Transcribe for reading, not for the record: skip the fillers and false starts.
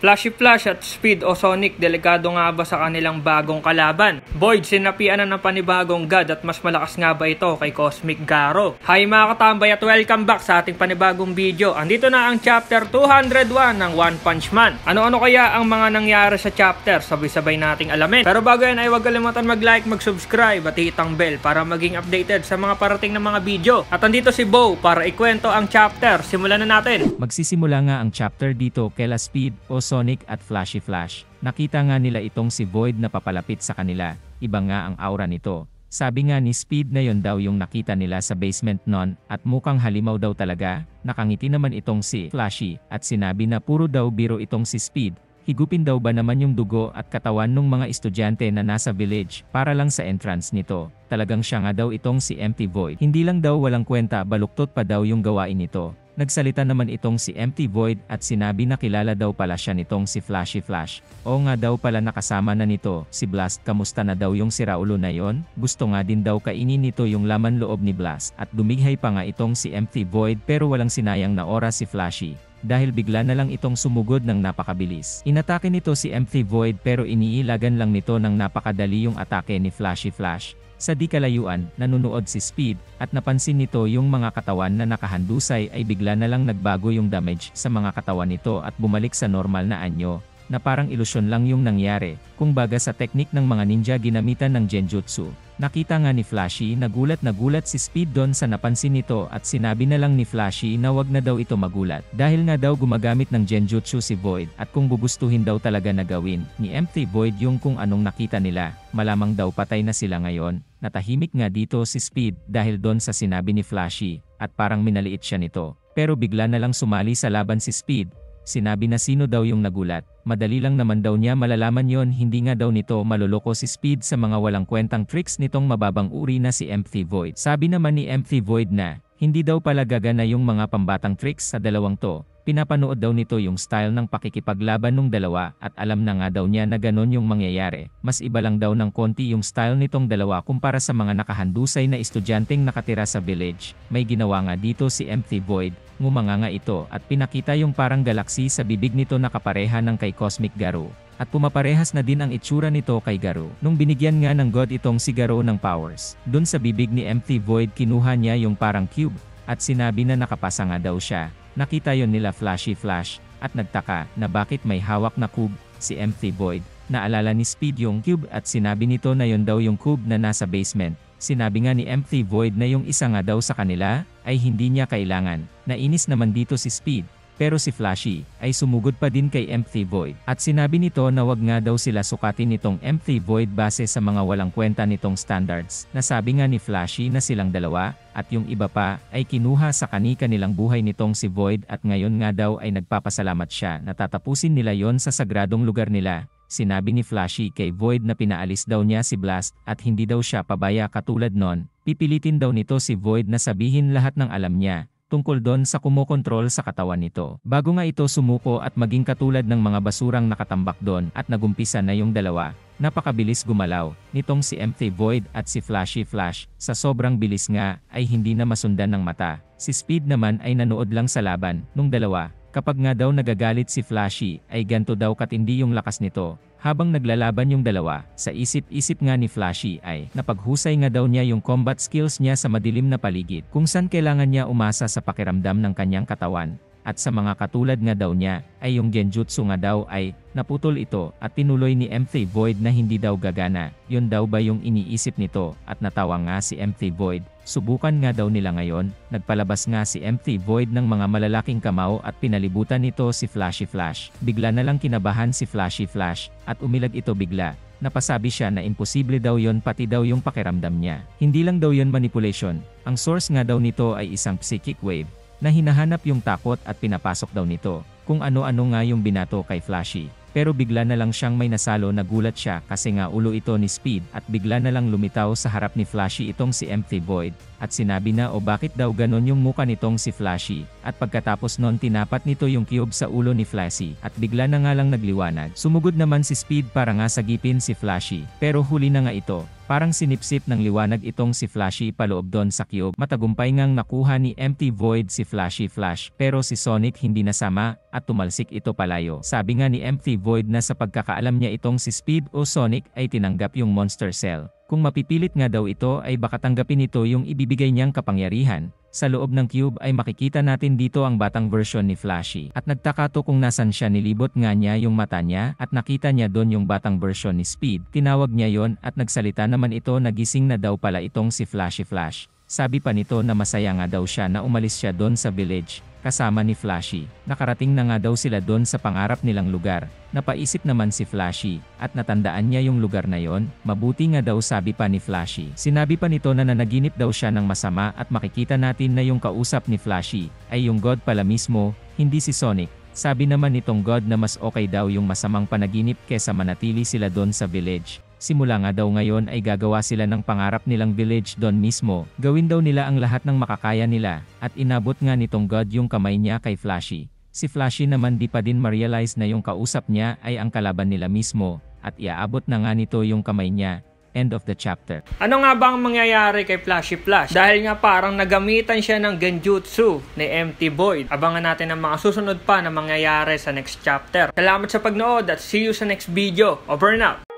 Flashy Flash at Speed o Sonic, delikado nga ba sa kanilang bagong kalaban? Void, sinapian na ng panibagong god at mas malakas nga ba ito kay Cosmic Garo? Hi mga katambay at welcome back sa ating panibagong video. Andito na ang chapter 201 ng One Punch Man. Ano-ano kaya ang mga nangyari sa chapter? Sabay-sabay nating alamin. Pero bago yan ay huwag kalimutan mag-like, mag-subscribe at hitang bell para maging updated sa mga parating na mga video. At andito si Bo para ikwento ang chapter. Simulan na natin. Magsisimula nga ang chapter dito kaila Speed o Sonic at Flashy Flash. Nakita nga nila itong si Void na papalapit sa kanila. Iba nga ang aura nito. Sabi nga ni Speed na yon daw yung nakita nila sa basement nun at mukhang halimaw daw talaga. Nakangiti naman itong si Flashy at sinabi na puro daw biro itong si Speed. Higupin daw ba naman yung dugo at katawan ng mga estudyante na nasa village para lang sa entrance nito. Talagang siya nga daw itong si Empty Void. Hindi lang daw walang kwenta, baluktot pa daw yung gawain nito. Nagsalita naman itong si Empty Void at sinabi na kilala daw pala siya nitong si Flashy Flash. O nga daw pala nakasama na nito si Blast. Kamusta na daw yung siraulo na yon? Gusto nga din daw kainin nito yung laman loob ni Blast. At dumighay pa nga itong si Empty Void pero walang sinayang na oras si Flashy. Dahil bigla na lang itong sumugod ng napakabilis. Inatake nito si Empty Void pero iniilagan lang nito ng napakadali yung atake ni Flashy Flash. Sa di kalayuan, nanunood si Speed, at napansin nito yung mga katawan na nakahandusay ay bigla na lang nagbago yung damage sa mga katawan nito at bumalik sa normal na anyo, na parang ilusyon lang yung nangyari, kung baga sa teknik ng mga ninja ginamitan ng genjutsu. Nakita nga ni Flashy, nagulat si Speed doon sa napansin nito at sinabi na lang ni Flashy na wag na daw ito magulat. Dahil nga daw gumagamit ng genjutsu si Void at kung gugustuhin daw talaga na gawin ni Empty Void yung kung anong nakita nila, malamang daw patay na sila ngayon. Natahimik nga dito si Speed dahil doon sa sinabi ni Flashy at parang minaliit siya nito. Pero bigla na lang sumali sa laban si Speed. Sinabi na sino daw yung nagulat. Madali lang naman daw niya malalaman yon, hindi nga daw nito maluloko si Speed sa mga walang kwentang tricks nitong mababang uri na si Empty Void. Sabi naman ni Empty Void na hindi daw pala gagana yung mga pambatang tricks sa dalawang to. Pinapanood daw nito yung style ng pakikipaglaban nung dalawa at alam na nga daw niya na ganon yung mangyayari. Mas iba lang daw ng konti yung style nitong dalawa kumpara sa mga nakahandusay na estudyanteng nakatira sa village. May ginawa nga dito si Empty Void. Ngumanga nga ito at pinakita yung parang galaksi sa bibig nito na kapareha ng kay Cosmic Garo. At pumaparehas na din ang itsura nito kay Garo. Nung binigyan nga ng God itong si Garo ng powers, dun sa bibig ni Empty Void kinuha niya yung parang cube at sinabi na nakapasa nga daw siya. Nakita yon nila Flashy Flash at nagtaka na bakit may hawak na cube si Empty Void. Naalala ni Speed yung cube at sinabi nito na yon daw yung cube na nasa basement. Sinabi nga ni Empty Void na yung isa nga daw sa kanila ay hindi niya kailangan. Nainis naman dito si Speed. Pero si Flashy ay sumugod pa din kay Empty Void. At sinabi nito na wag nga daw sila sukatin nitong Empty Void base sa mga walang kwenta nitong standards. Nasabi nga ni Flashy na silang dalawa at yung iba pa ay kinuha sa kani-kanilang buhay nitong si Void at ngayon nga daw ay nagpapasalamat siya na tatapusin nila yon sa sagradong lugar nila. Sinabi ni Flashy kay Void na pinaalis daw niya si Blast at hindi daw siya pabaya katulad nun. Pipilitin daw nito si Void na sabihin lahat ng alam niya tungkol doon sa kumokontrol sa katawan nito. Bago nga ito sumuko at maging katulad ng mga basurang nakatambak doon at nagumpisa na yung dalawa. Napakabilis gumalaw nitong si Empty Void at si Flashy Flash. Sa sobrang bilis nga ay hindi na masundan ng mata. Si Speed naman ay nanood lang sa laban nung dalawa. Kapag nga daw nagagalit si Flashy ay ganto daw katindi yung lakas nito. Habang naglalaban yung dalawa, sa isip-isip nga ni Flashy ay napaghusay nga daw niya yung combat skills niya sa madilim na paligid kung saan kailangan niya umasa sa pakiramdam ng kanyang katawan. At sa mga katulad nga daw niya, ay yung genjutsu nga daw ay naputol ito at tinuloy ni Empty Void na hindi daw gagana. Yun daw ba yung iniisip nito at natawa nga si Empty Void. Subukan nga daw nila ngayon, nagpalabas nga si Empty Void ng mga malalaking kamao at pinalibutan nito si Flashy Flash. Bigla na lang kinabahan si Flashy Flash at umilag ito bigla. Napasabi siya na imposible daw yon pati daw yung pakiramdam niya. Hindi lang daw yon manipulation, ang source nga daw nito ay isang psychic wave na hinahanap yung takot at pinapasok daw nito kung ano-ano nga yung binato kay Flashy. Pero bigla na lang siyang may nasalo, nagulat siya kasi nga ulo ito ni Speed at bigla na lang lumitaw sa harap ni Flashy itong si Empty Void at sinabi na o bakit daw ganon yung muka nitong si Flashy at pagkatapos nun tinapat nito yung cube sa ulo ni Flashy at bigla na nga lang nagliwanag. Sumugod naman si Speed para nga sagipin si Flashy pero huli na nga ito. Parang sinipsip ng liwanag itong si Flashy paloob doon sa cube. Matagumpay ngang nakuha ni Empty Void si Flashy Flash, pero si Sonic hindi nasama at tumalsik ito palayo. Sabi nga ni Empty Void na sa pagkakaalam niya itong si Speed o Sonic ay tinanggap yung Monster Cell. Kung mapipilit nga daw ito ay baka tanggapin nito yung ibibigay niyang kapangyarihan. Sa loob ng cube ay makikita natin dito ang batang version ni Flashy. At nagtaka to kung nasan siya, nilibot nga niya yung mata niya at nakita niya doon yung batang version ni Speed. Tinawag niya yon at nagsalita naman ito, nagising na daw pala itong si Flashy Flash. Sabi pa nito na masaya nga daw siya na umalis siya doon sa village kasama ni Flashy. Nakarating na nga daw sila doon sa pangarap nilang lugar. Napaisip naman si Flashy at natandaan niya yung lugar na yon. Mabuti nga daw, sabi pa ni Flashy. Sinabi pa nito na nanaginip daw siya ng masama at makikita natin na yung kausap ni Flashy ay yung God pala mismo, hindi si Sonic. Sabi naman nitong God na mas okay daw yung masamang panaginip kesa manatili sila doon sa village. Simula nga daw ngayon ay gagawa sila ng pangarap nilang village doon mismo. Gawin daw nila ang lahat ng makakaya nila, at inabot nga nitong God yung kamay niya kay Flashy. Si Flashy naman di pa din ma-realize na yung kausap niya ay ang kalaban nila mismo, at iaabot na nga nito yung kamay niya. End of the chapter. Ano nga ba ang mangyayari kay Flashy Flash? Dahil nga parang nagamitan siya ng genjutsu ni Empty Void. Abangan natin ang mga susunod pa na mangyayari sa next chapter. Salamat sa pagnood at see you sa next video. Over and out!